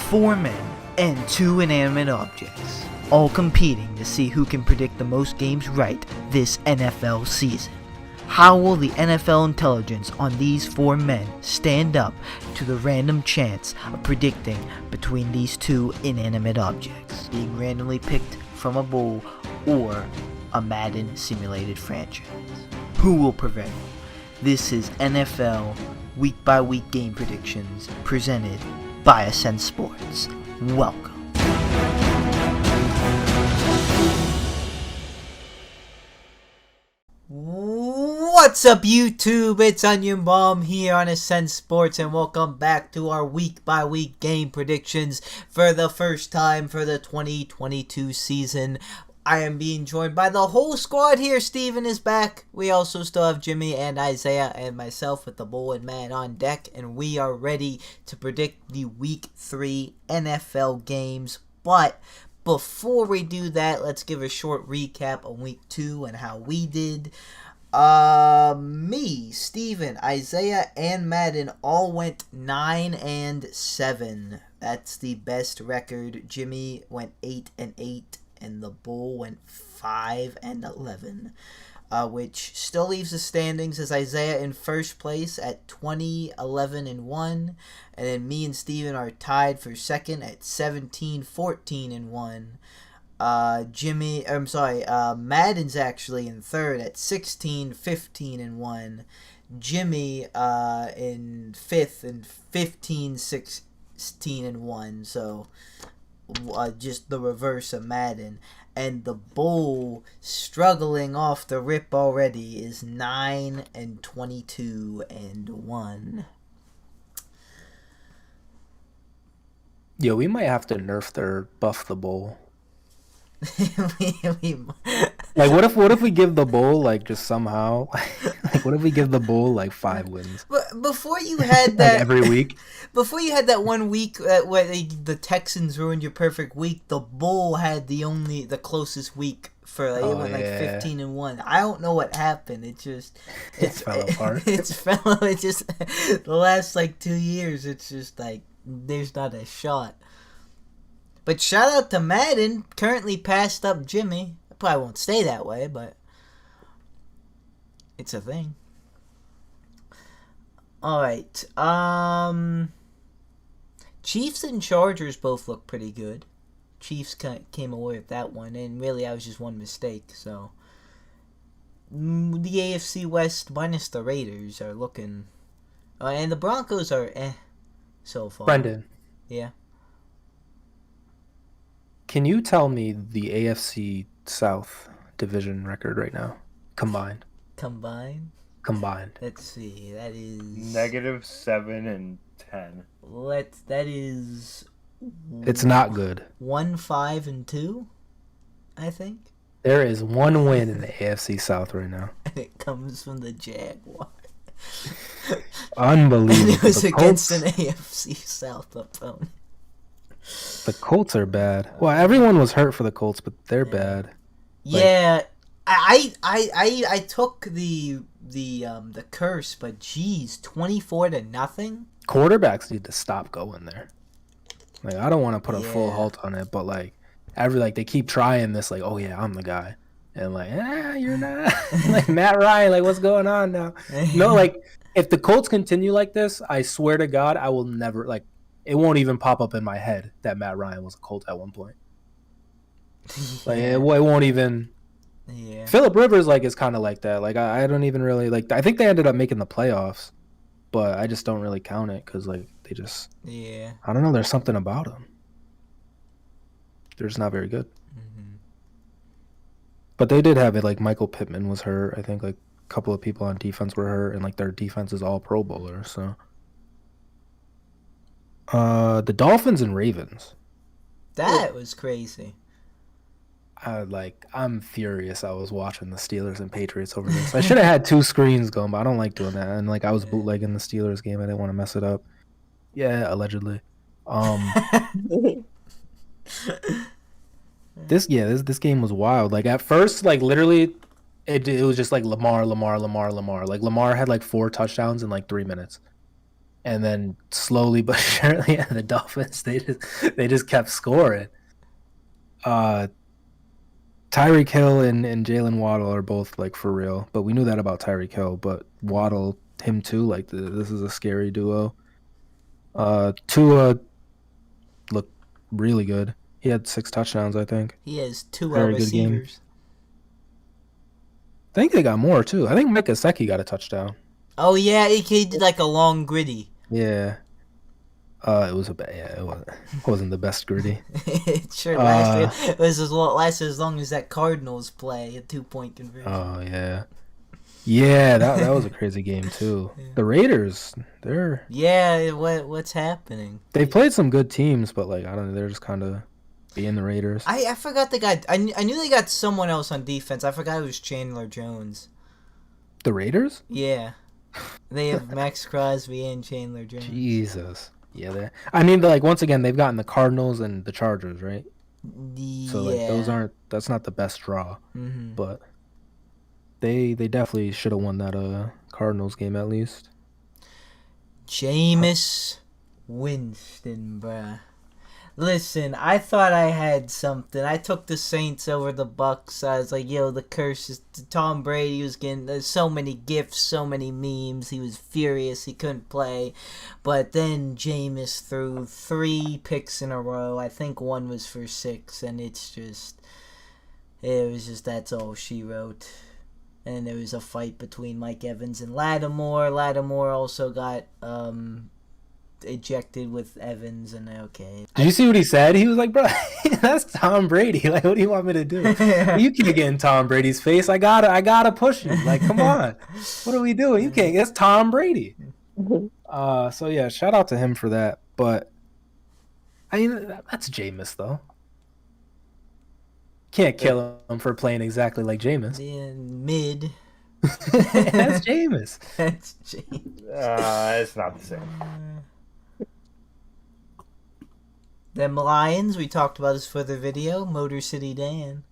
Four men and two inanimate objects, all competing to see who can predict the most games right this NFL season. How will the NFL intelligence on these four men stand up to the random chance of predicting between these two inanimate objects being randomly picked from a bowl or a Madden simulated franchise? Who will prevail? This is NFL week by week game predictions presented by Ascent Sports. Welcome. What's up, YouTube? It's Onion Bomb here on Ascent Sports, and welcome back to our week by week game predictions for the first time for the 2022 season. I am being joined by the whole squad here. Steven is back. We also still have Jimmy and Isaiah and myself with the Bull and Man on deck, and we are ready to predict the Week 3 NFL games. But before we do that, let's give a short recap on Week 2 and how we did. Me, Steven, Isaiah, and Madden all went 9-7. That's the best record. Jimmy went 8-8. And the Bull went 5-11, which still leaves the standings as Isaiah in first place at 20-11-1, and then me and Steven are tied for second at 17-14-1. Madden's actually in third at 16-15-1. Jimmy in fifth and 15-16-1. So. Just the reverse of Madden. And the Bull, struggling off the rip already, is 9-22-1. Yo, we might have to nerf their buff the Bull. Like, what if we give the Bull, like, just somehow, like, what if we give the Bull, like, 5 wins? But before you had that... like every week? Before you had that 1 week where the Texans ruined your perfect week, the Bull had the closest week for, like, it went, like, 15-1. I don't know what happened. It fell apart. It just, the last, like, 2 years, it's just, like, there's not a shot. But shout out to Madden, currently passed up Jimmy. I probably won't stay that way, but it's a thing. Alright, Chiefs and Chargers both look pretty good. Chiefs came away with that one, and really that was just one mistake, so. The AFC West minus the Raiders are looking... and the Broncos are so far. Brenden. Yeah. Can you tell me the AFC South division record right now? Combined. Let's see. That is... -7-10. That is... It's not good. 1-5-2, I think. There is one win in the AFC South right now. And it comes from the Jaguars. Unbelievable. And it was against an AFC South opponent. The Colts are bad. Well, everyone was hurt for the Colts, but they're bad. Yeah, I took the curse, but geez, 24-0. Quarterbacks need to stop going there. Like, I don't want to put a full halt on it, but like they keep trying this, like, oh yeah, I'm the guy, and like, you're not. Like Matt Ryan, like, what's going on now? No, like, if the Colts continue like this, I swear to God, I will never, like, it won't even pop up in my head that Matt Ryan was a Colt at one point. Like, it won't even. Yeah. Phillip Rivers, like, is kind of like that. Like, I don't even really, like, I think they ended up making the playoffs, but I just don't really count it because, like, they just. Yeah. I don't know. There's something about them. They're just not very good. Mm-hmm. But they did have it. Like, Michael Pittman was hurt. I think, like, a couple of people on defense were hurt, and, like, their defense is all Pro Bowlers, so. The Dolphins and Ravens. That was crazy. I'm furious. I was watching the Steelers and Patriots over this. I should have had 2 screens going, but I don't like doing that. And like, I was bootlegging the Steelers game. I didn't want to mess it up. Yeah, allegedly. This game was wild. Like, at first, like, literally, it was just like Lamar. Like, Lamar had like 4 touchdowns in like 3 minutes. And then slowly but surely, the Dolphins they just kept scoring. Tyreek Hill and Jalen Waddle are both like for real, but we knew that about Tyreek Hill. But Waddle, him too. Like this is a scary duo. Tua looked really good. He had 6 touchdowns, I think. He has 2 Very good game. receivers. I think they got more too. I think Mike Gesicki got a touchdown. Oh yeah, he did like a long gritty. Yeah. It was it wasn't the best gritty. It sure lasted. It was lasted as long as that Cardinals play, a 2-point conversion. Oh yeah. Yeah, that was a crazy game too. Yeah. The Raiders, they're what's happening? They played some good teams, but like I don't know, they're just kind of being the Raiders. I forgot they got. I knew they got someone else on defense. I forgot it was Chandler Jones. The Raiders? Yeah, they have Max Crosby and Chandler Jones. Jesus. Yeah, I mean, like once again, they've gotten the Cardinals and the Chargers, right? Yeah. So like that's not the best draw, but they definitely should have won that Cardinals game at least. Jameis Winston, bruh. Listen, I thought I had something. I took the Saints over the Bucks. I was like, yo, the curse is Tom Brady was getting there's so many gifts, so many memes. He was furious. He couldn't play. But then Jameis threw 3 picks in a row. I think one was for 6, and it was just that's all she wrote. And there was a fight between Mike Evans and Lattimore. Lattimore also got ejected with Evans, and okay. Did you see what he said? He was like, bro, that's Tom Brady. Like, what do you want me to do? You can't get in Tom Brady's face. I gotta push him. Like, come on. What are we doing? You can't. It's Tom Brady. So yeah, shout out to him for that. But I mean, that's Jameis though. Can't kill him for playing exactly like Jameis. Yeah, mid. That's Jameis. That's Jameis. It's not the same. Them Lions, we talked about this for the video. Motor City Dan.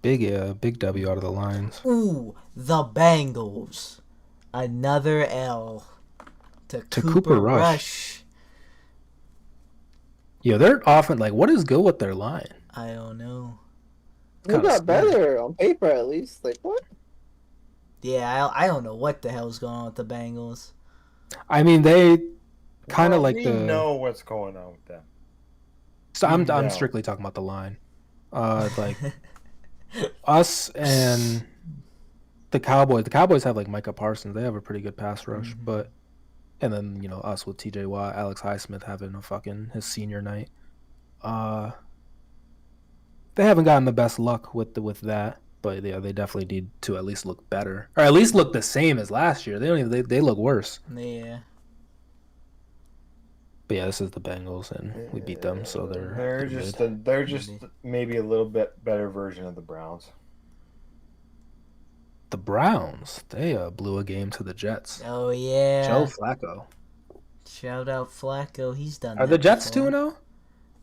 Big W out of the Lions. Ooh, the Bengals. Another L to Cooper Rush. Yeah, they're often like, what is good with their line? I don't know. They got better on paper, at least. Like what? Yeah, I don't know what the hell's going on with the Bengals. I mean, they kind of like we the. know what's going on with them. So I'm strictly talking about the line, like us and the Cowboys. The Cowboys have like Micah Parsons. They have a pretty good pass rush, but and then us with T.J. Watt, Alex Highsmith having his senior night. They haven't gotten the best luck with that, but yeah, they definitely need to at least look better, or at least look the same as last year. They look worse. Yeah. But yeah, this is the Bengals, and we beat them, so they're just maybe a little bit better version of the Browns. The Browns, they blew a game to the Jets. Oh yeah. Joe Flacco. Shout out Flacco, he's done. Are the Jets 2-0?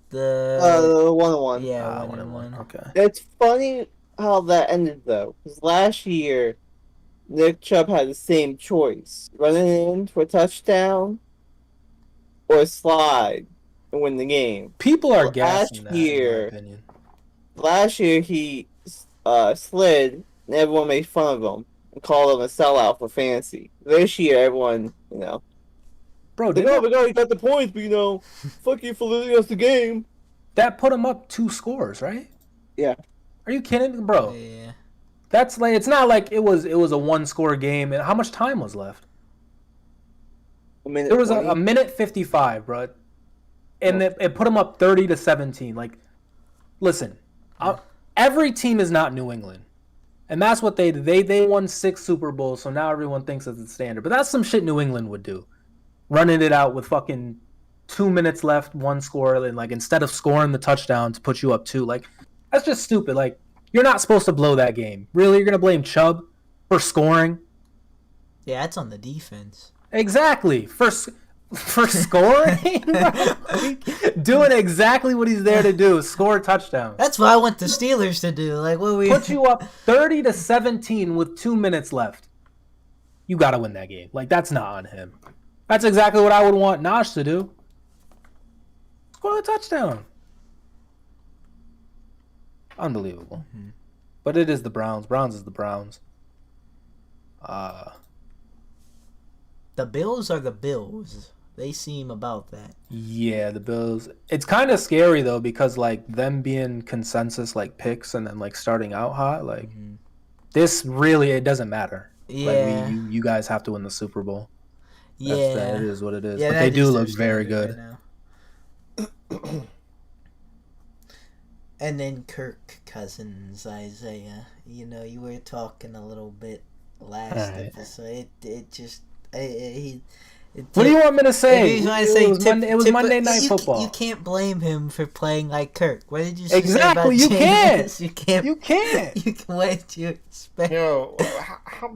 The 1-1. Yeah, 1-1. Okay. It's funny how that ended though, because last year Nick Chubb had the same choice: running in for a touchdown or slide and win the game. People are gassing that, in my opinion. Last year he slid, and everyone made fun of him and called him a sellout for fantasy. This year, everyone, bro, he got the points, but fuck you for losing us the game. That put him up 2 scores, right? Yeah. Are you kidding me, bro? Yeah. That's like, it's not like it was a 1-score game. And how much time was left? There was a minute 55, bro, and it put them up 30-17. Like, listen, every team is not New England, and that's what they did. They won 6 Super Bowls, so now everyone thinks it's the standard. But that's some shit New England would do, running it out with fucking 2 minutes left, 1 score, and like instead of scoring the touchdown to put you up 2, like that's just stupid. Like you're not supposed to blow that game. Really, you're gonna blame Chubb for scoring? Yeah, that's on the defense. Exactly. For scoring? Doing exactly what he's there to do, score a touchdown. That's what I want the Steelers to do. Like what we put you up 30-17 with 2 minutes left. You got to win that game. Like, that's not on him. That's exactly what I would want Nosh to do. Score a touchdown. Unbelievable. Mm-hmm. But it is the Browns. Browns is the Browns. The Bills are the Bills. They seem about that. Yeah, the Bills. It's kind of scary though, because like them being consensus like picks and then like starting out hot, like this really, it doesn't matter. Yeah, like you guys have to win the Super Bowl. Yeah, it is what it is. Yeah, but they do look very good. Right and then Kirk Cousins, Isaiah. You know, you were talking a little bit last episode. What do you want me to say? It was Monday Night Football. You can't blame him for playing like Kirk. What did you say exactly? About you James? can't. You can't. You can. What do you expect? Yo, how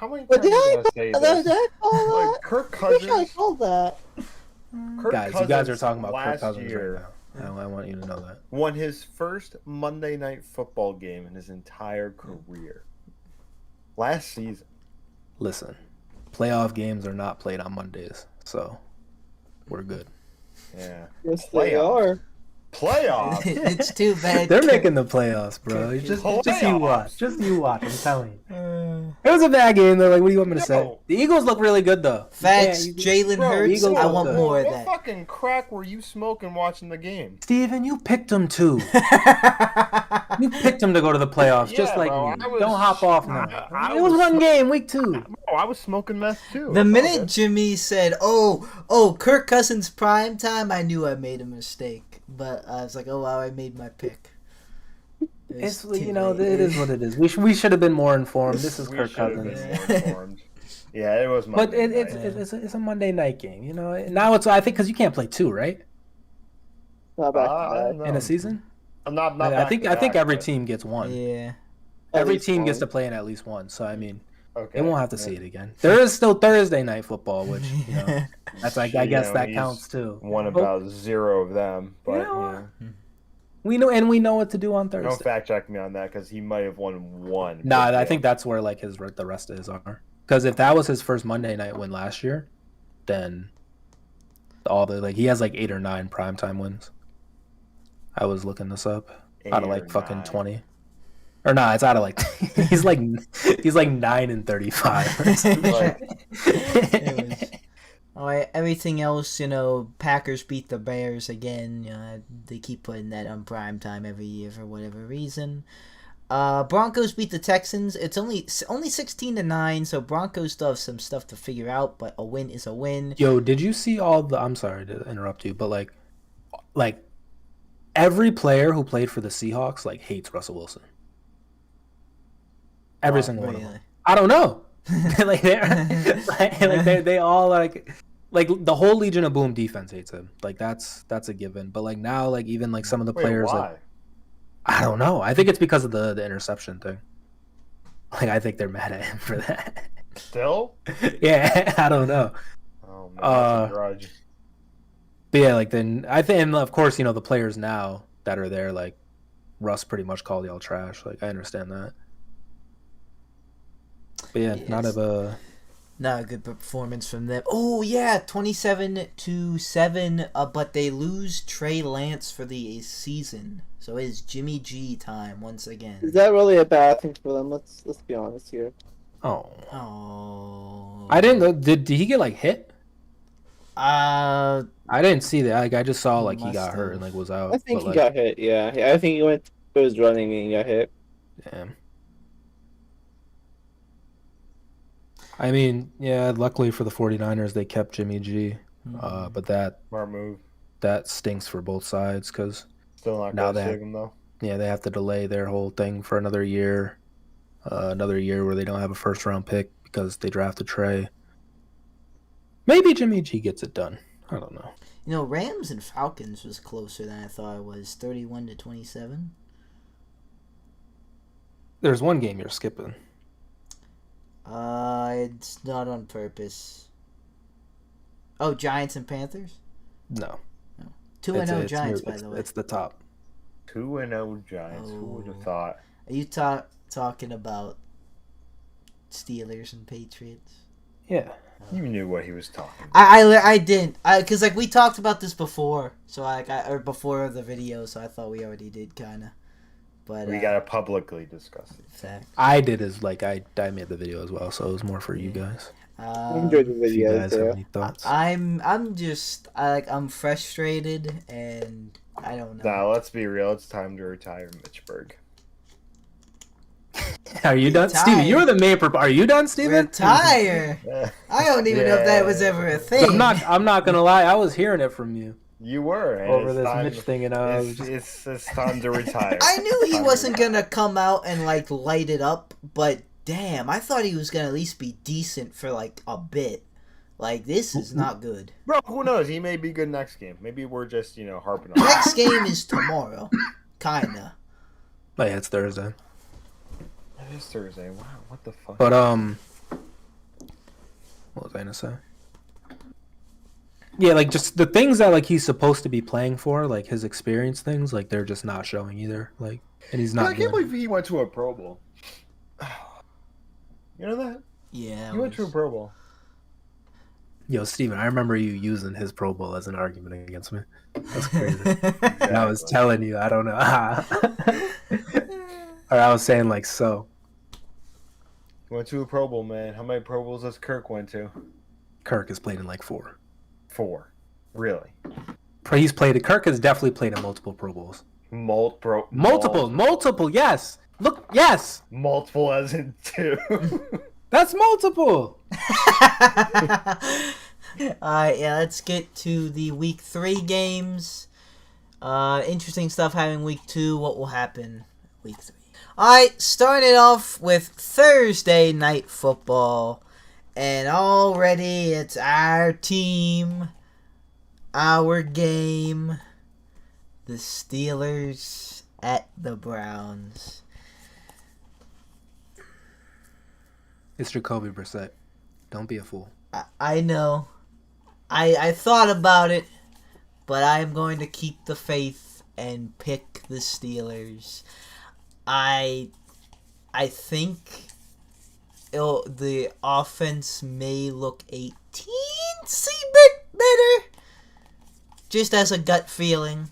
many times did I say this? Like Kirk Cousins. I called that. Guys, you guys are talking about Kirk Cousins right now. I want you to know that. Won his first Monday Night Football game in his entire career. Last season. Listen. Playoff games are not played on Mondays, so we're good. Yeah. Yes, they are. Playoffs? It's too bad. They're making the playoffs, bro. Just you watch. Just you watch. I'm telling you. It was a bad game, though. Like, what do you want me to say? The Eagles look really good, though. Facts. Jalen Hurts. I want more of that. What fucking crack were you smoking watching the game? Steven, you picked them too. You picked them to go to the playoffs, just like me. Don't hop off now. It was one game, week 2. I was smoking meth too. The minute Jimmy said, "Oh, Kirk Cousins prime time," I knew I made a mistake. But I was like, "Oh wow, I made my pick." It's it is what it is. We should have been more informed. This is Kirk Cousins. Yeah, it was. But it's a Monday night game, you know. Now I think because you can't play 2, right? Not back in a season. I'm not. I think every team gets 1. Yeah. Every team gets to play in at least 1. So I mean. Okay. They won't have to see it again. There is still Thursday night football, which that's I guess that counts too. Won about 0 of them, but we know what to do on Thursday. Don't fact check me on that because he might have won 1. Nah, I think that's where like the rest of his are. Because if that was his first Monday night win last year, then he has like 8 or 9 primetime wins. I was looking this up out of like fucking 20. Or nah, it's out of like he's like 9 and 35. Alright, everything else, Packers beat the Bears again. They keep putting that on prime time every year for whatever reason. Broncos beat the Texans. It's only 16-9, so Broncos still have some stuff to figure out, but a win is a win. Yo, did you see I'm sorry to interrupt you, but like every player who played for the Seahawks like hates Russell Wilson. Every single one of them. I don't know. they all like the whole Legion of Boom defense hates him. Like that's a given. But like now, like even like some of the players, why? Like I don't know. I think it's because of the interception thing. Like I think they're mad at him for that. Still? Yeah, I don't know. Oh man, that's a grudge. But yeah, like then I think, and of course, the players now that are there, like Russ pretty much called y'all trash. Like I understand that. But yeah, yes. Not a good performance from them. Oh yeah, 27-7. But they lose Trey Lance for the season, so it's Jimmy G time once again. Is that really a bad thing for them? Let's be honest here. Oh. I didn't know. Did he get like hit? I didn't see that. Like I just saw like he got hurt and like was out. I think he got hit. Yeah, I think he went to his running and he got hit. Damn. I mean, yeah, luckily for the 49ers, they kept Jimmy G. But that smart move. That stinks for both sides because still not going to save him though. Yeah, they have to delay their whole thing for another year. Another year where they don't have a first-round pick because they drafted Trey. Maybe Jimmy G gets it done. I don't know. Rams and Falcons was closer than I thought it was, 31-27. There's one game you're skipping. It's not on purpose. Oh, Giants and Panthers? No. 2-0 Giants, by the way. It's the top. 2-0 Giants. Who would have thought? Are you talking about Steelers and Patriots? Yeah. You knew what he was talking about. I didn't. Because, like, we talked about this before. So, like, or before the video. So, I thought we already did, kind of. But We got to publicly discuss it. fact. I did as, like, I made the video as well, so it was more for you guys. I enjoyed the If you videos guys there. have any thoughts. I'm frustrated, and I don't know. Now, let's be real. It's time to retire Mitchburg. Are you done? Retire. Steven, you're the main Are you done, Steven? Retire. I don't even know if that was ever a thing. I'm not gonna lie, I was hearing it from you. You were. And Over it's this time, Mitch thing, and I was it's time to retire. I knew he Time to wasn't retire. gonna come out and like light it up, but damn, I thought he was gonna at least be decent for like a bit. Like, this is not good. Bro, who knows? He may be good next game. Maybe we're just, harping on Next game is tomorrow, kinda. Oh, yeah, it's Thursday. It is Thursday. Wow, what the fuck? But what was I gonna say? Yeah, like just the things that like he's supposed to be playing for, like his experience things, like they're just not showing either. Like, and he's not. I can't doing believe he went to a Pro Bowl. You know that? Yeah. He went to a Pro Bowl. Yo, Steven, I remember you using his Pro Bowl as an argument against me. That's crazy. Exactly. And I was telling you, I don't know. Or I was saying like so. He went to a Pro Bowl, man. How many Pro Bowls does Kirk went to? Kirk has played in like 4. 4. Really? He's played. Kirk has definitely played in multiple Pro Bowls. Multiple. Yes. Look, yes. Multiple as in 2. That's multiple. Alright, yeah, let's get to the week 3 games. Interesting stuff having week 2. What will happen week 3? Alright, starting it off with Thursday night football. And already it's our team, our game, the Steelers at the Browns. It's Jacoby Brissett. Don't be a fool. I know. I thought about it, but I'm going to keep the faith and pick the Steelers. I think the offense may look a teensy bit better, just as a gut feeling.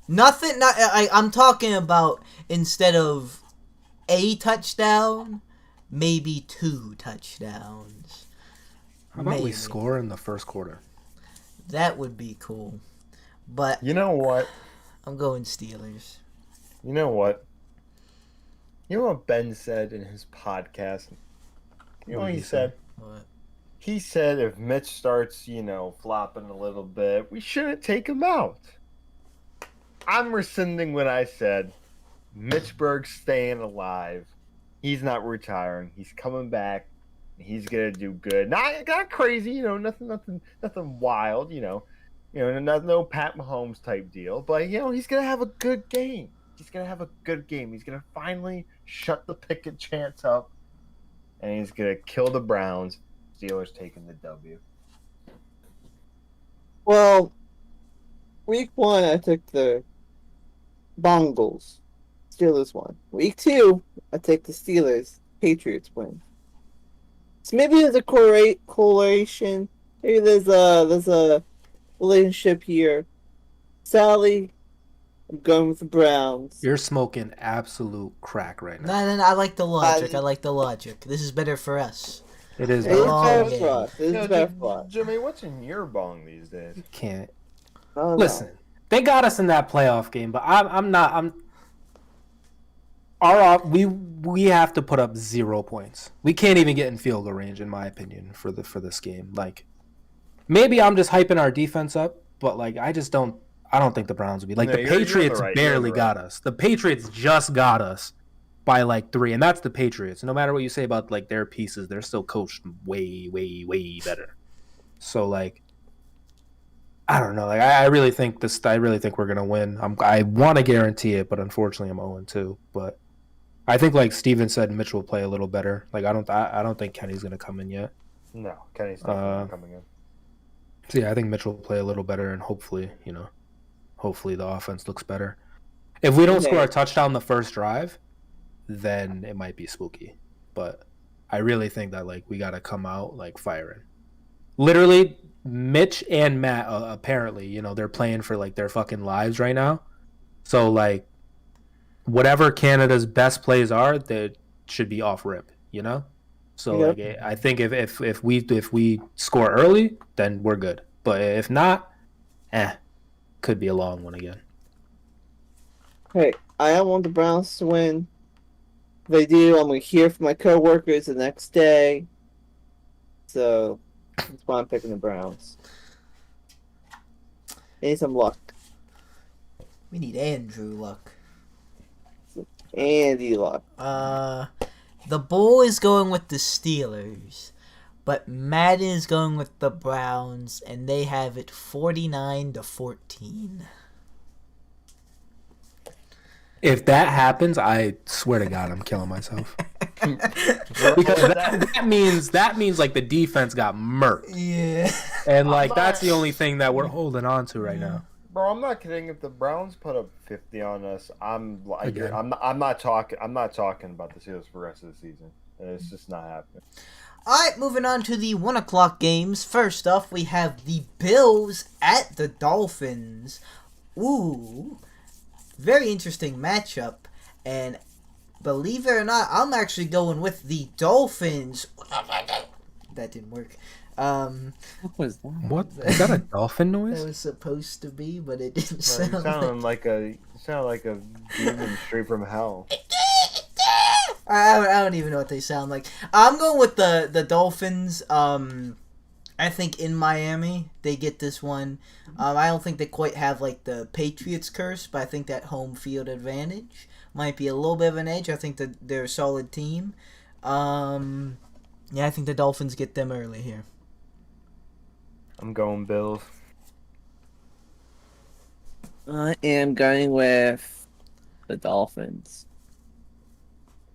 I'm talking about instead of a touchdown, maybe 2 touchdowns. How about we Maybe. score in the first quarter? That would be cool. But You know what? I'm going Steelers. You know what? You know what Ben said in his podcast? You know What what did he he said? What? He said if Mitch starts, flopping a little bit, we shouldn't take him out. I'm rescinding what I said. Mitchburg's staying alive. He's not retiring. He's coming back. He's gonna do good. Not crazy, nothing wild, no Pat Mahomes type deal. But he's gonna have a good game. He's gonna finally shut the Pickett chance up, and he's gonna kill the Browns. Steelers taking the W. Well, week 1 I took the Bengals. Steelers won. Week 2 I take the Steelers. Patriots win. So maybe there's a correlation. Maybe there's a relationship here. Sally, I'm going with the Browns. You're smoking absolute crack right now. No, I like the logic. This is better for us. It is. It is Oh, better yeah. for us. It is better for us. Jimmy, what's in your bong these days? Can't. I don't know. Listen, they got us in that playoff game, but we have to put up 0 points. We can't even get in field goal range, in my opinion, for this game. Like, maybe I'm just hyping our defense up, but like I don't think the Browns will be like No, the you're Patriots right. barely You're got us. The Patriots just got us by like 3, and that's the Patriots. No matter what you say about like their pieces, they're still coached way, way, way better. So like, I don't know. Like I really think we're gonna win. I want to guarantee it, but unfortunately I'm 0-2. But I think like Steven said, Mitch will play a little better. Like I don't think Kenny's gonna come in yet. No, Kenny's not coming in. So yeah, I think Mitch will play a little better, and hopefully the offense looks better. If we don't score a touchdown the first drive, then it might be spooky. But I really think that like we got to come out like firing. Literally, Mitch and Matt apparently, you know, they're playing for like their fucking lives right now. So like, whatever Canada's best plays are, they should be off rip, you know. So Yep. like, I think if we score early, then we're good. But if not, could be a long one again. Hey, I don't want the Browns to win. If they do, I'm going to hear from my coworkers the next day. So, that's why I'm picking the Browns. Need some luck. We need Andrew Luck. Andy luck. The Bull is going with the Steelers, but Madden is going with the Browns, and they have it 49-14. If that happens, I swear to God, I'm killing myself. Because that means like the defense got murked. Yeah. And like that's the only thing that we're holding on to right now. Bro, I'm not kidding. If the Browns put up 50 on us, I'm like, Again. I'm not talking about the Steelers for the rest of the season. It's just not happening. Alright, moving on to the 1 o'clock games. First off, we have the Bills at the Dolphins. Ooh, very interesting matchup. And believe it or not, I'm actually going with the Dolphins. That didn't work. What was that? What is that? A dolphin That noise? was supposed to be, but it didn't Bro, sound you like... sound like a demon straight from hell. I don't even know what they sound like. I'm going with the Dolphins. I think in Miami they get this one. I don't think they quite have like the Patriots curse, but I think that home field advantage might be a little bit of an edge. I think that they're a solid team. Yeah, I think the Dolphins get them early here. I'm going Bills. I am going with the Dolphins.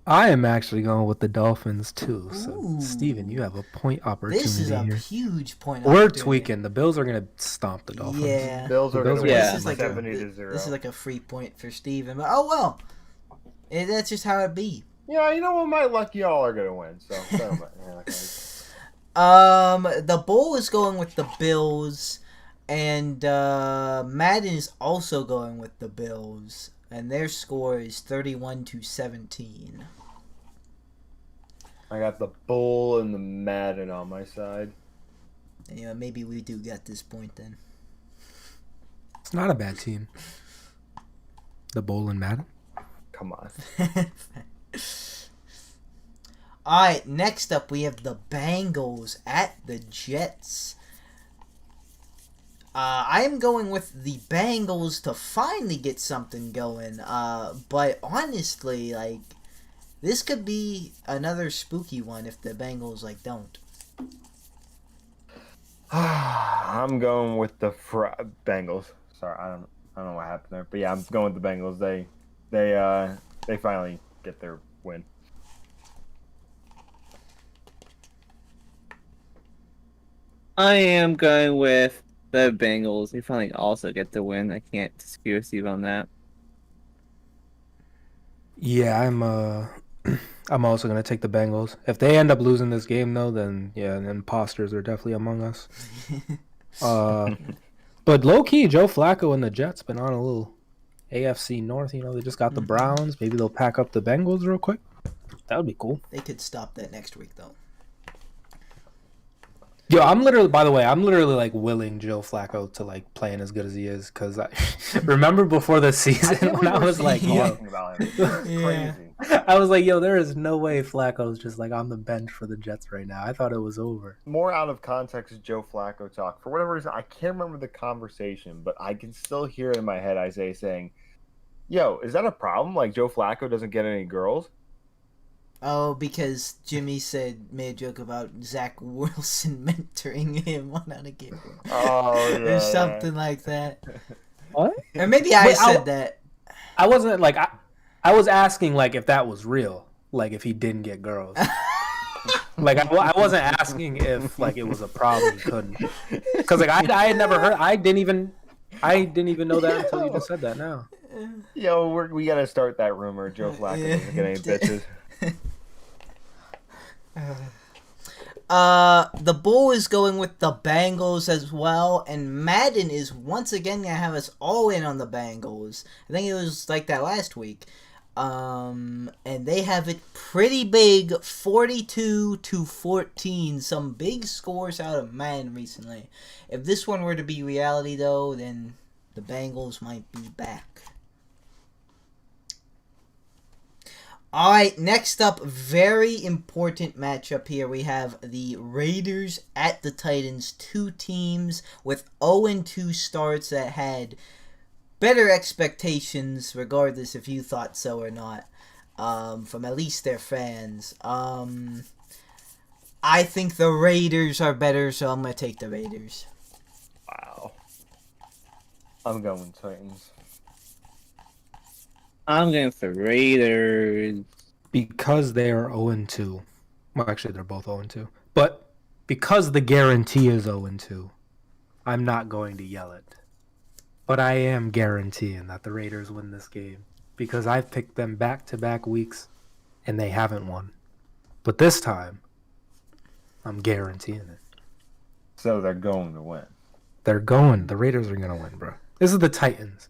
I am actually going with the Dolphins too. So, Ooh. Steven, you have a point opportunity This is a here. huge point. We're opportunity. tweaking. The Bills are gonna stomp the Dolphins. Yeah. Bills are Bills going to are- win This is like a- 70-0. This is like a free point for Steven. But oh well. That's just how it be. Yeah, you know what? My lucky y'all are going to win. So, The Bull is going with the Bills, and Madden is also going with the Bills, and their score is 31-17. I got the Bull and the Madden on my side. Yeah, maybe we do get this point then. It's not a bad team. The Bowl and Madden. Come on. Alright, next up we have the Bengals at the Jets. I am going with the Bengals to finally get something going. But honestly, like, this could be another spooky one if the Bengals, like, don't. I'm going with the Bengals. Sorry, I don't know what happened there, but yeah, I'm going with the Bengals. They finally get their win. I am going with the Bengals. They finally also get the win. I can't disagree with you on that. Yeah, I'm also gonna take the Bengals. If they end up losing this game though, then yeah, the imposters are definitely among us. But low key, Joe Flacco and the Jets been on a little AFC North. You know, they just got the Browns. Maybe they'll pack up the Bengals real quick. That would be cool. They could stop that next week, though. Yo, I'm literally like willing Joe Flacco to like playing as good as he is, because I remember before the season when I was like, yo, talking about him. This is Yeah. crazy. I was like, yo, there is no way Flacco's just like on the bench for the Jets right now. I thought it was over. More out of context is Joe Flacco talk. For whatever reason, I can't remember the conversation, but I can still hear it in my head Isaiah saying, yo, is that a problem? Like, Joe Flacco doesn't get any girls? Oh, because Jimmy made a joke about Zach Wilson mentoring him on how to get one. Oh, yeah. Or something like that. What? Or maybe I Wait, said that. I wasn't like I was asking like if that was real, like if he didn't get girls. Like I wasn't asking if like it was a problem he couldn't, because like I had never heard. I didn't even know that until you just said that now. Yo, we got to start that rumor. Joe Flacco doesn't get any bitches. The Bull is going with the Bengals as well, and Madden is once again gonna have us all in on the Bengals. I think it was like that last week. And they have it pretty big, 42-14. Some big scores out of Madden recently. If this one were to be reality, though, then the Bengals might be back. Alright, next up, very important matchup here. We have the Raiders at the Titans. Two teams with 0-2 starts that had better expectations, regardless if you thought so or not, from at least their fans. I think the Raiders are better, so I'm going to take the Raiders. Wow. I'm going Titans. I'm going for Raiders. Because they are 0-2. Well, actually, they're both 0-2. But because the guarantee is 0-2, I'm not going to yell it. But I am guaranteeing that the Raiders win this game. Because I've picked them back-to-back weeks, and they haven't won. But this time, I'm guaranteeing it. So they're going to win. They're going. The Raiders are going to win, bro. This is the Titans.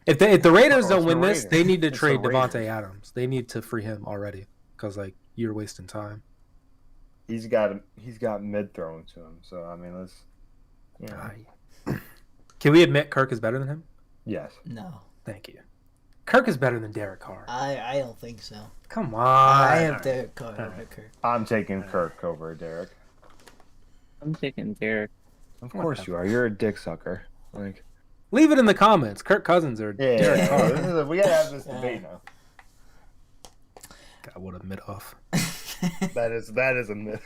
If the Raiders don't win this, they need to trade Devontae Adams. They need to free him already. Because, like, you're wasting time. He's got mid thrown to him. So, I mean, let's... Yeah. Can we admit Kirk is better than him? Yes. No. Thank you. Kirk is better than Derek Carr. I don't think so. Come on. I have Derek Carr over Kirk. I'm taking Kirk over Derek. I'm taking Derek. Of course you are. You're a dick sucker. Like... Leave it in the comments. Kirk Cousins or Derek Carr. We gotta have this debate now. God, what a mid-off. That is a myth.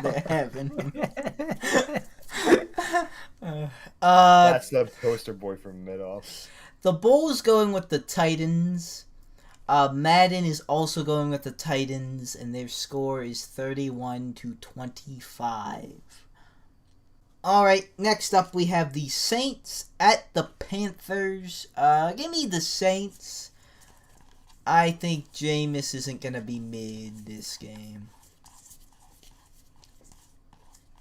That's the poster boy from mid-off. The Bulls going with the Titans. Madden is also going with the Titans, and their score is 31-25. Alright, next up we have the Saints at the Panthers. Give me the Saints. I think Jameis isn't going to be mid this game.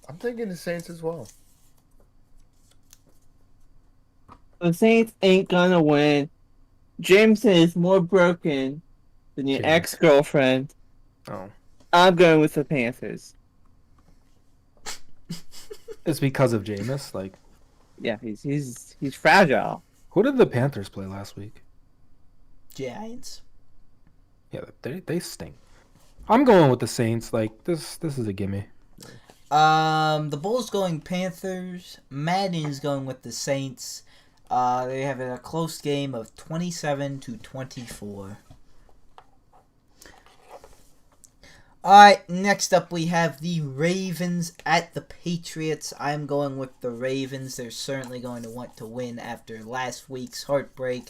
I'm thinking the Saints as well. The Saints ain't gonna win. Jameson is more broken than your ex-girlfriend. Oh. I'm going with the Panthers. It's because of Jameis. Like, yeah, he's fragile. Who did the Panthers play last week? Giants. Yeah, they stink. I'm going with the Saints. Like, this is a gimme. The Bulls going Panthers. Madden is going with the Saints. They have a close game of 27-24. Alright, next up we have the Ravens at the Patriots. I'm going with the Ravens. They're certainly going to want to win after last week's heartbreak.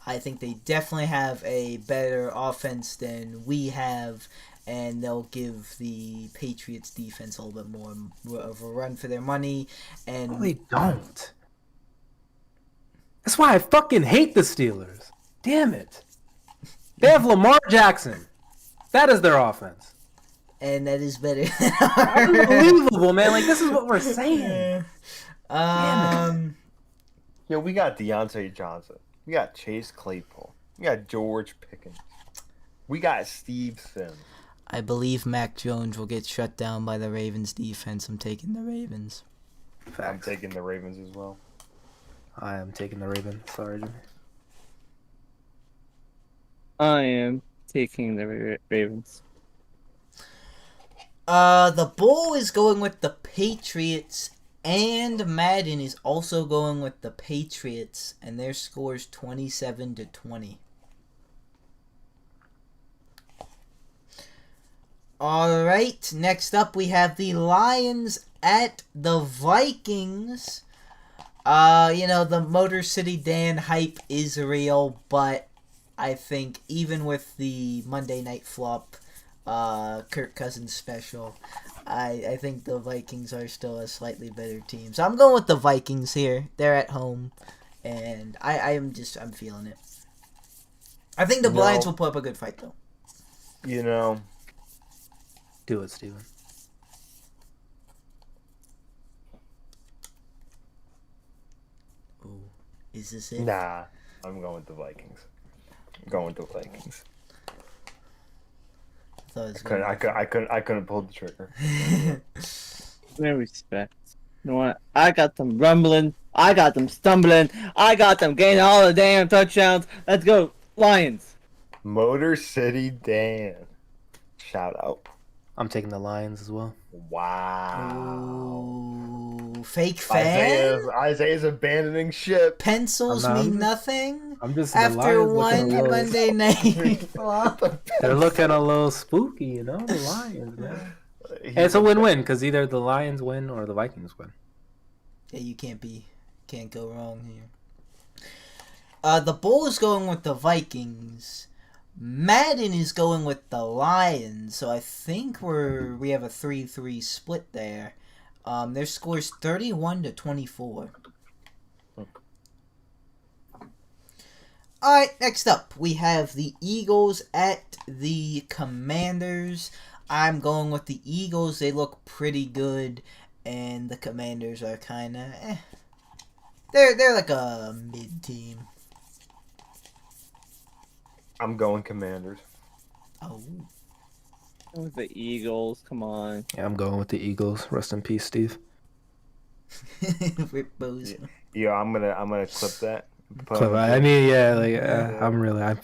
I think they definitely have a better offense than we have, and they'll give the Patriots defense a little bit more of a run for their money. And no, they don't. That's why I fucking hate the Steelers. Damn it. They have Lamar Jackson. That is their offense. And that is better. Unbelievable, man. Like, this is what we're saying. Yo, we got Deontay Johnson. We got Chase Claypool. We got George Pickens. We got Steve Sims. I believe Mac Jones will get shut down by the Ravens defense. I'm taking the Ravens. I'm taking the Ravens as well. I am taking the Ravens. Sorry, Jimmy. I am taking the Ravens. The Bull is going with the Patriots, and Madden is also going with the Patriots, and their score is 27-20. Alright, next up we have the Lions at the Vikings. The Motor City Dan hype is real, but I think even with the Monday night flop, Kirk Cousins special, I think the Vikings are still a slightly better team. So I'm going with the Vikings here. They're at home, and I'm feeling it. I think the Lions will put up a good fight, though. You know, do it, Steven. Is this it? Nah, I'm going with the Vikings. I'm going with the Vikings. I couldn't pull the trigger. Very respect. You know what? I got them rumbling. I got them stumbling. I got them getting all the damn touchdowns. Let's go, Lions. Motor City Dan. Shout out. I'm taking the Lions as well. Wow. Ooh, fake fan? Isaiah's abandoning ship. Pencils mean nothing? I'm just After the Lions one Monday night flop? They're looking a little spooky, you know, the Lions, man. And it's a win-win because either the Lions win or the Vikings win. Yeah, you can't go wrong here. The Bull is going with the Vikings. Madden is going with the Lions, so I think we have a 3-3 split there. Their score is 31-24. Alright, next up, we have the Eagles at the Commanders. I'm going with the Eagles. They look pretty good, and the Commanders are kind of They're like a mid-team. I'm going Commanders. Oh. With the Eagles, come on. Yeah, I'm going with the Eagles. Rest in peace, Steve. Rip Bozo. Yeah, I'm gonna clip that. I mean, yeah,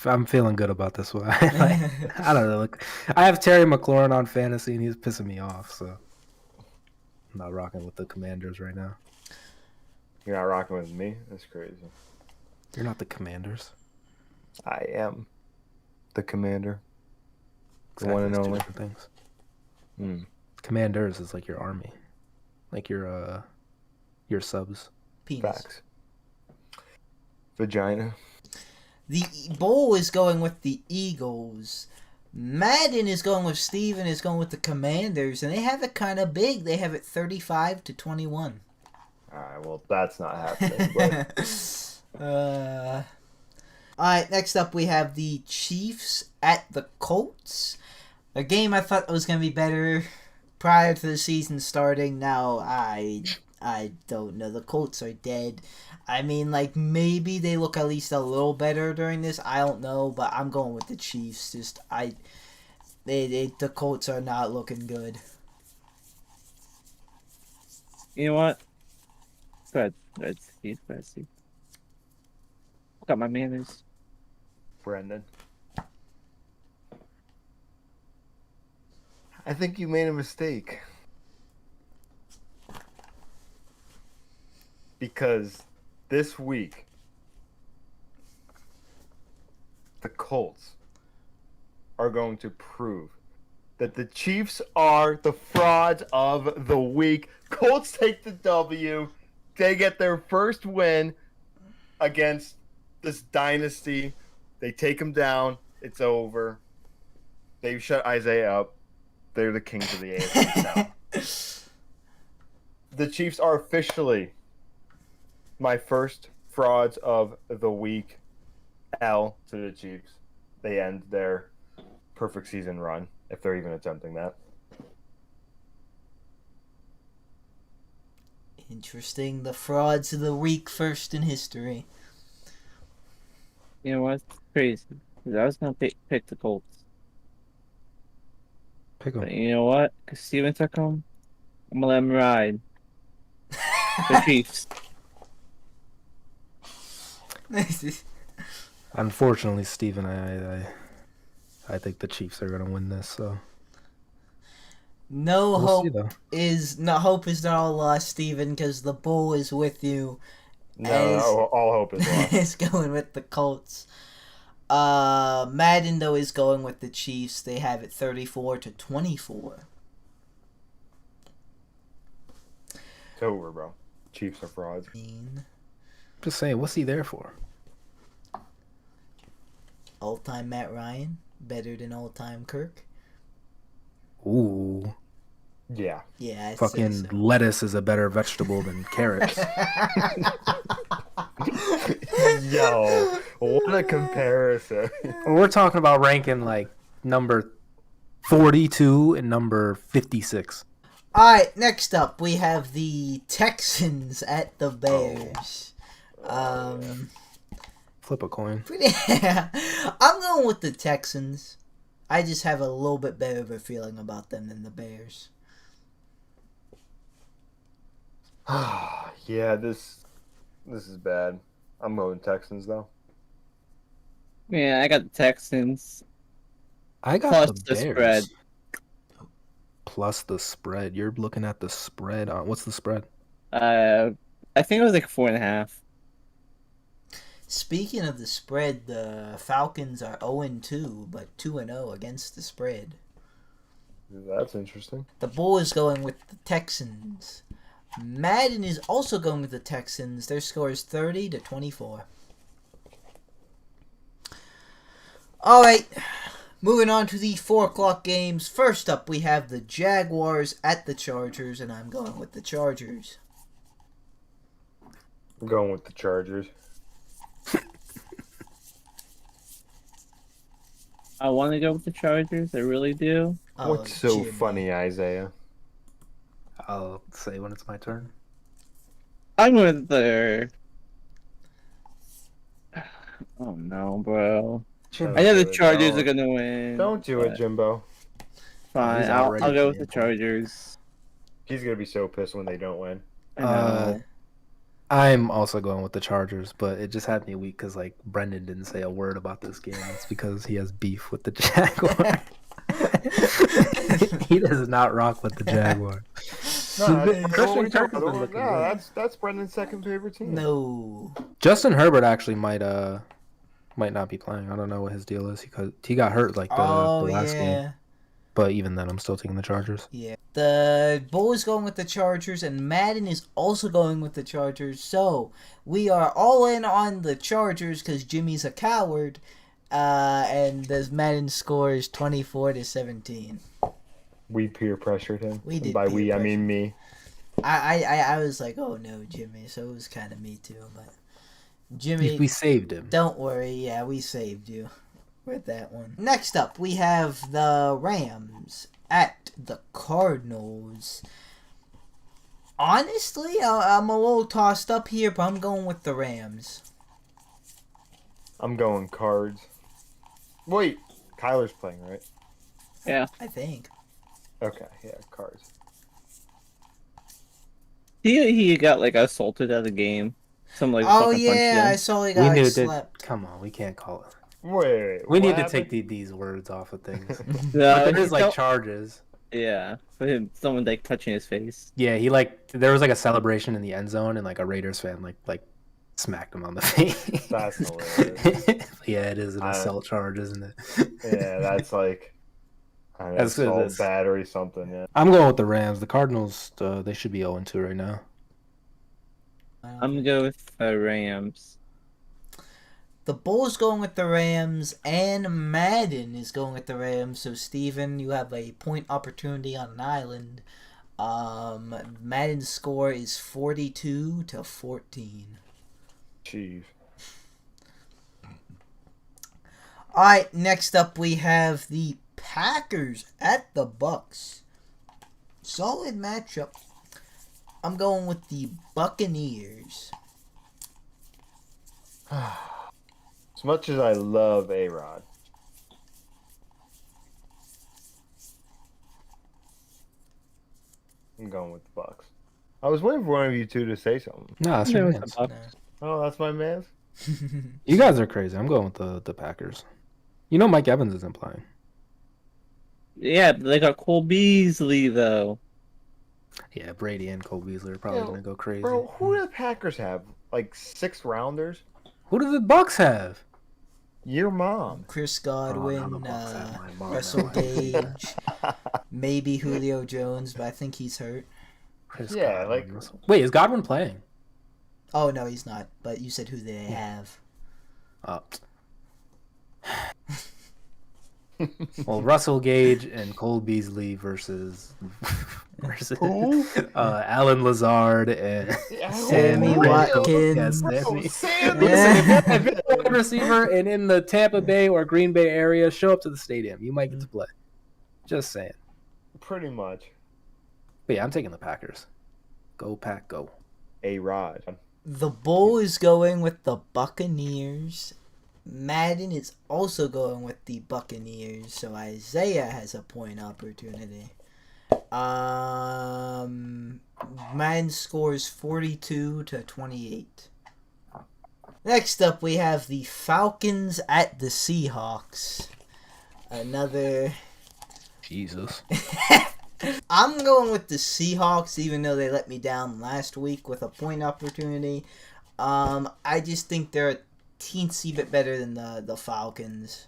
I'm feeling good about this one. I don't know. Look, I have Terry McLaurin on fantasy, and he's pissing me off. So I'm not rocking with the Commanders right now. You're not rocking with me? That's crazy. You're not the Commanders. I am the commander. Exactly, One and it's two only. different things. Commanders is like your army, like your subs. Penis. Facts. Vagina. The Bull is going with the Eagles. Madden is going with Steven is going with the Commanders, and they have it kind of big. They have it 35-21. All right, well, that's not happening. But Alright, next up we have the Chiefs at the Colts. A game I thought was going to be better prior to the season starting. Now, I don't know. The Colts are dead. I mean, like, maybe they look at least a little better during this. I don't know, but I'm going with the Chiefs. The Colts are not looking good. You know what? Go ahead. Let's see. Got my manners. Brenden, I think you made a mistake. Because this week, the Colts are going to prove that the Chiefs are the frauds of the week. Colts take the W. They get their first win against this dynasty. They take them down. It's over. They've shut Isaiah up. They're the kings of the AFC now. The Chiefs are officially my first frauds of the week. L to the Chiefs. They end their perfect season run, if they're even attempting that. Interesting. The frauds of the week first in history. You know what? It's crazy. 'Cause I was gonna pick the Colts. Pick 'em. But you know what? Because Steven took them, I'm gonna let him ride. The Chiefs. Unfortunately, Steven, I think the Chiefs are gonna win this. So No we'll hope see, though. is not all lost, Steven, because the Bull is with you. No, all hope is lost. Is going with the Colts. Madden though is going with the Chiefs. They have it 34-24. It's over, bro. Chiefs are frauds. Just saying, what's he there for? All-time Matt Ryan, better than all-time Kirk. Ooh, Yeah. Yeah, I'd fucking say so. lettuce is a better vegetable than carrots. Yo, what a comparison. We're talking about ranking like number 42 and number 56. All right, next up we have the Texans at the Bears. Flip a coin. I'm going with the Texans. I just have a little bit better of a feeling about them than the Bears. Yeah, this is bad. I'm going Texans though. Yeah, I got the Texans. I got Plus the the Bears. spread. Plus the spread. You're looking at the spread. What's the spread? I think it was like 4.5. Speaking of the spread, the Falcons are 0-2, but 2-0 against the spread. That's interesting. The Bull is going with the Texans. Madden is also going with the Texans. Their score is 30-24. All right, moving on to the 4 o'clock games. First up, we have the Jaguars at the Chargers, and I'm going with the Chargers. I'm going with the Chargers. I want to go with the Chargers. I really do. What's so Jimmy. funny, Isaiah? I'll say when it's my turn. I'm with the. Oh no, bro! Don't I know the do it, Chargers don't. are gonna win. Don't do it, Jimbo. Fine, He's I'll already go with the playing. Chargers. He's gonna be so pissed when they don't win. I know. I'm also going with the Chargers, but it just had me weak because like Brenden didn't say a word about this game. It's because he has beef with the Jaguars. He does not rock with the Jaguars. That's Brendan's second favorite team. No. Justin Herbert actually might not be playing. I don't know what his deal is because he got hurt like the last game. But even then, I'm still taking the Chargers. Yeah. The Bull is going with the Chargers, and Madden is also going with the Chargers. So, we are all in on the Chargers because Jimmy's a coward. And the Madden score is 24-17. We peer pressured him. We did And by peer we, I pressure. mean me. I was like, oh no, Jimmy. So it was kind of me too. But Jimmy, We saved him. don't worry. Yeah, we saved you with that one. Next up, we have the Rams at the Cardinals. Honestly, I'm a little tossed up here, but I'm going with the Rams. I'm going Cards. Wait, Kyler's playing, right? Yeah. I think. Okay, yeah, Cards. He got like assaulted at the game. Some like Oh fucking punched yeah, I him. saw he We got knew slapped. Come on, we can't call it. Wait, We what need to happened? take these words off of things. No, But there he is like felt- charges. Yeah, for him, someone like touching his face. Yeah, he like there was like a celebration in the end zone, and like a Raiders fan like smacked him on the face. That's hilarious. Yeah, it is an assault charge, isn't it? Yeah, that's like That's good, assault, that's- battery, something. Yeah. I'm going with the Rams. The Cardinals, they should be 0-2 right now. I'm gonna go with the Rams. The Bulls going with the Rams, and Madden is going with the Rams. So, Steven, you have a point opportunity on an island. Madden's score is 42-14. Jeez. All right, next up we have the Packers at the Bucks. Solid matchup. I'm going with the Buccaneers. As much as I love A-Rod, I'm going with the Bucks. I was waiting for one of you two to say something. No, that's Yeah, your with man's. the Bucks. Oh, that's my man. You guys are crazy. I'm going with the Packers. You know Mike Evans isn't playing. Yeah, but they got Cole Beasley though. Yeah, Brady and Cole Beasley are probably Yo, gonna go crazy. Bro, who do the Packers have? Like 6 rounders? Who do the Bucks have? Your mom. Chris Oh, Godwin, now the Bucks have my mom. Russell Gage, maybe Julio Jones, but I think he's hurt. Chris Yeah, Godwin. like- Wait, is Godwin playing? Oh, no, he's not. But you said who they have. Well, Russell Gage and Cole Beasley versus Who? Alan Lazard and Sammy Watkins. Yes, Bro, Sammy. Sammy. Yeah. If you're a wide receiver and in the Tampa Bay or Green Bay area, show up to the stadium. You might get to play. Just saying. Pretty much. But yeah, I'm taking the Packers. Go Pack, go. A-Rod. The Bull is going with the Buccaneers. Madden is also going with the Buccaneers, so Isaiah has a point opportunity. Madden scores 42-28. Next up, we have the Falcons at the Seahawks. Another... Jesus. I'm going with the Seahawks, even though they let me down last week with a point opportunity. I just think they're a teensy bit better than the Falcons.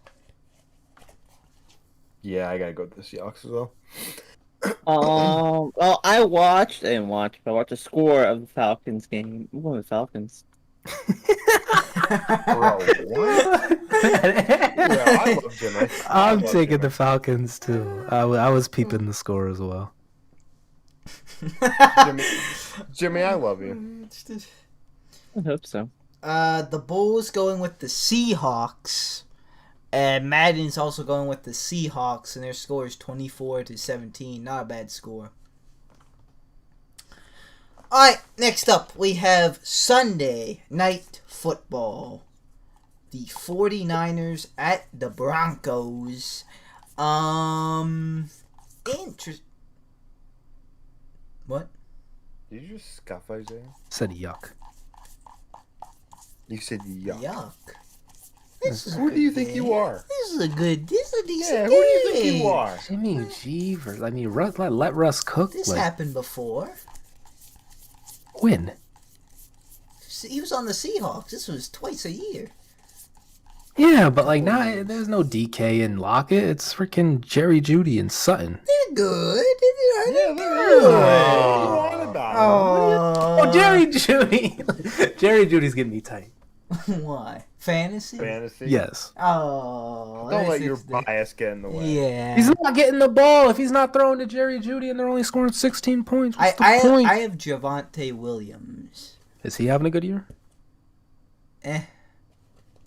Yeah, I gotta go with the Seahawks as well. Well, I watched the score of the Falcons game. I'm going with Falcons. Bro, what? Yeah, I love Jimmy. I'm taking the Falcons too. I was peeping the score as well. Jimmy, I love you. I hope so. The Bulls going with the Seahawks. And Madden's also going with the Seahawks, and their score is 24-17. Not a bad score. Alright, next up, we have Sunday Night Football. The 49ers at the Broncos. What? Did you just scuff, Isaiah? Said yuck. You said yuck. Yuck. Who do you think you are? This is a decent Yeah, game. who do you think you are? Jimmy Jeevers. I mean, let Russ cook. This like, happened before. When? He was on the Seahawks. This was twice a year. Yeah, but like now there's no DK and Lockett. It's freaking Jerry Judy and Sutton. They're good. Yeah, they're good. What are you on about? Oh, Jerry Judy. Jerry Judy's getting me tight. Why? Fantasy? Yes. Oh. Don't let that's your interesting. bias get in the way. Yeah. He's not getting the ball if he's not throwing to Jerry Judy and they're only scoring 16 points. What's the point? I have Javonte Williams. Is he having a good year?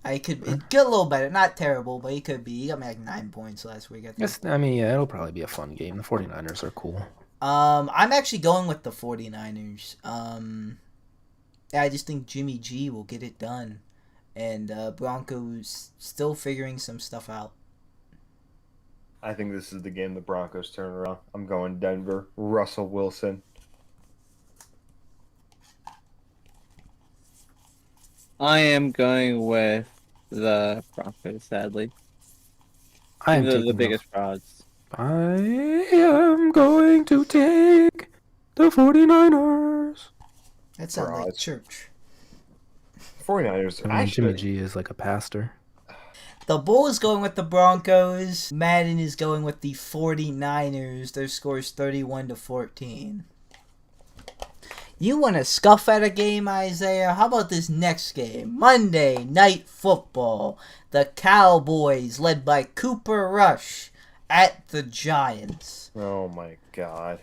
I could get a little better. Not terrible, but he could be. He got me like 9 points last week, I think. Yes, I mean, yeah, it'll probably be a fun game. The 49ers are cool. I'm actually going with the 49ers. I just think Jimmy G will get it done. And Broncos still figuring some stuff out. I think this is the game the Broncos turn around. I'm going Denver. Russell Wilson. I am going with the Broncos, sadly. I am They're the taking biggest frauds. I am going to take the 49ers. That sounds like Frauds. church. 49ers. I mean, Jimmy Actually, G is like a pastor. The Bulls is going with the Broncos. Madden is going with the 49ers. Their score is 31-14. You want to scuff at a game, Isaiah? How about this next game? Monday Night Football. The Cowboys, led by Cooper Rush, at the Giants. oh my God.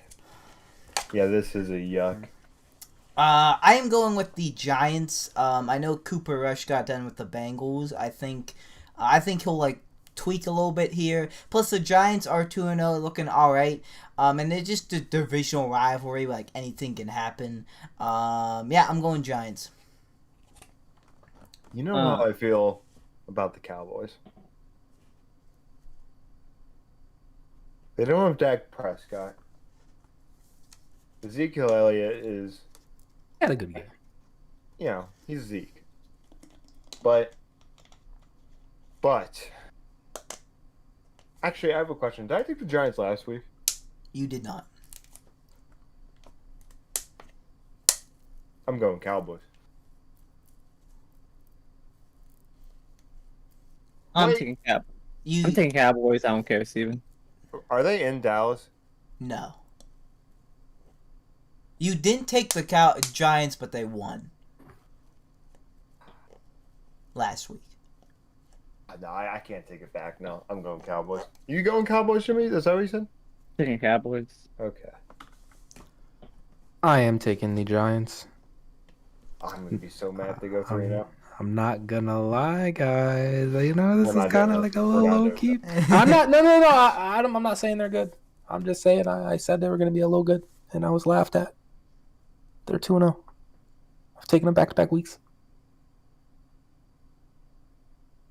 Yeah, this is a yuck. I am going with the Giants. I know Cooper Rush got done with the Bengals. I think he'll like tweak a little bit here. Plus the Giants are 2-0, looking all right. And they're just a divisional rivalry. Like anything can happen. Yeah, I'm going Giants. You know how I feel about the Cowboys? They don't have Dak Prescott. Ezekiel Elliott is, Had a good game. you know, he's Zeke. But, actually, I have a question. Did I take the Giants last week? You did not. I'm going Cowboys. I'm Wait. taking Cowboys. You I'm taking Cowboys. I don't care, Steven. Are they in Dallas? no. You didn't take the Giants, but they won last week. No, I can't take it back. No, I'm going Cowboys. You going Cowboys, Jimmy? Is that what you said? Taking Cowboys. Okay. I am taking the Giants. I'm going to be so mad if they go 3-0. I'm not gonna lie, guys. You know, this We're is not kind doing of like a that. We're little not low doing key. I'm not. No. I'm not saying they're good. I'm just saying I said they were gonna be a little good, and I was laughed at. They're 2-0. I've taken them back-to-back weeks.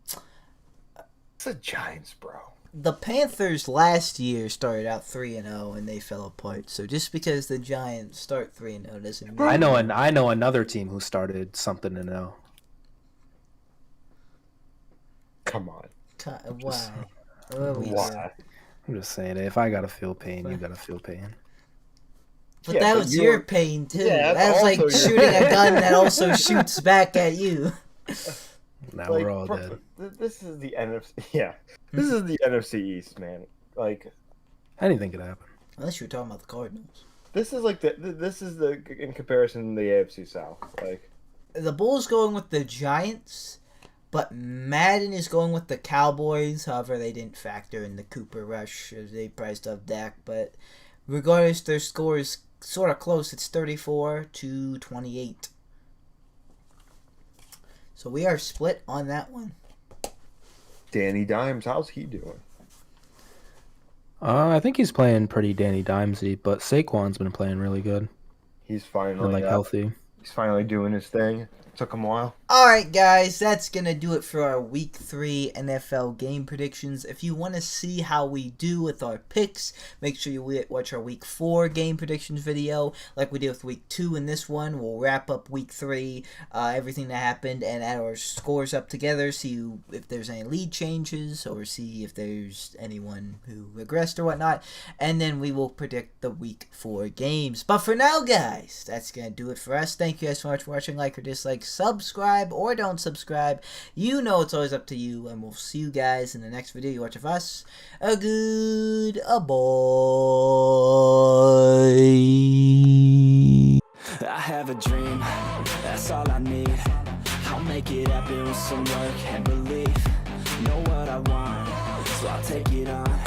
It's the Giants, bro. The Panthers last year started out 3-0 and they fell apart. So just because the Giants start 3-0 doesn't mean I know another team who started something to know. Come on. Why? What are we doing? Why? I'm just saying, if I gotta feel pain, you gotta feel pain. But Yeah, that but was you're- your pain too. Yeah, that was that's like also your shooting a gun that also shoots back at you. Now Like, we're all bro, dead. This is the NFC. Yeah, this is the NFC East, man. Like, Anything could happen. Unless you're talking about the Cardinals. this is like this is the in comparison to the AFC South. Like, The Bulls going with the Giants, but Madden is going with the Cowboys. However, they didn't factor in the Cooper Rush as they priced up Dak. But regardless, their score is sort of close. It's 34-28. So we are split on that one. Danny Dimes, how's he doing? I think he's playing pretty Danny Dimesy, but Saquon's been playing really good He's and finally healthy. He's finally doing his thing. Took him a while. Alright guys, that's going to do it for our Week 3 NFL game predictions. If you want to see how we do with our picks, make sure you watch our Week 4 game predictions video like we did with Week 2 in this one. We'll wrap up Week 3, everything that happened, and add our scores up together, see if there's any lead changes, or see if there's anyone who regressed or whatnot, and then we will predict the Week 4 games. But for now guys, that's going to do it for us. Thank you guys so much for watching. Like or dislike, subscribe or don't subscribe, you know it's always up to you, and we'll see you guys in the next video you watch of us. A good boy. I have a dream, that's all I need. I'll make it happen with some work and belief. Know what I want, so I'll take it on.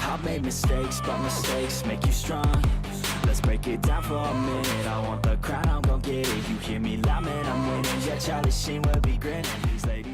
I've made mistakes, but mistakes make you strong. Let's break it down for a minute. I want the crown, I'm gon' get it. You hear me loud, man, I'm winning. Yeah, Charlie Sheen will be grinning. These ladies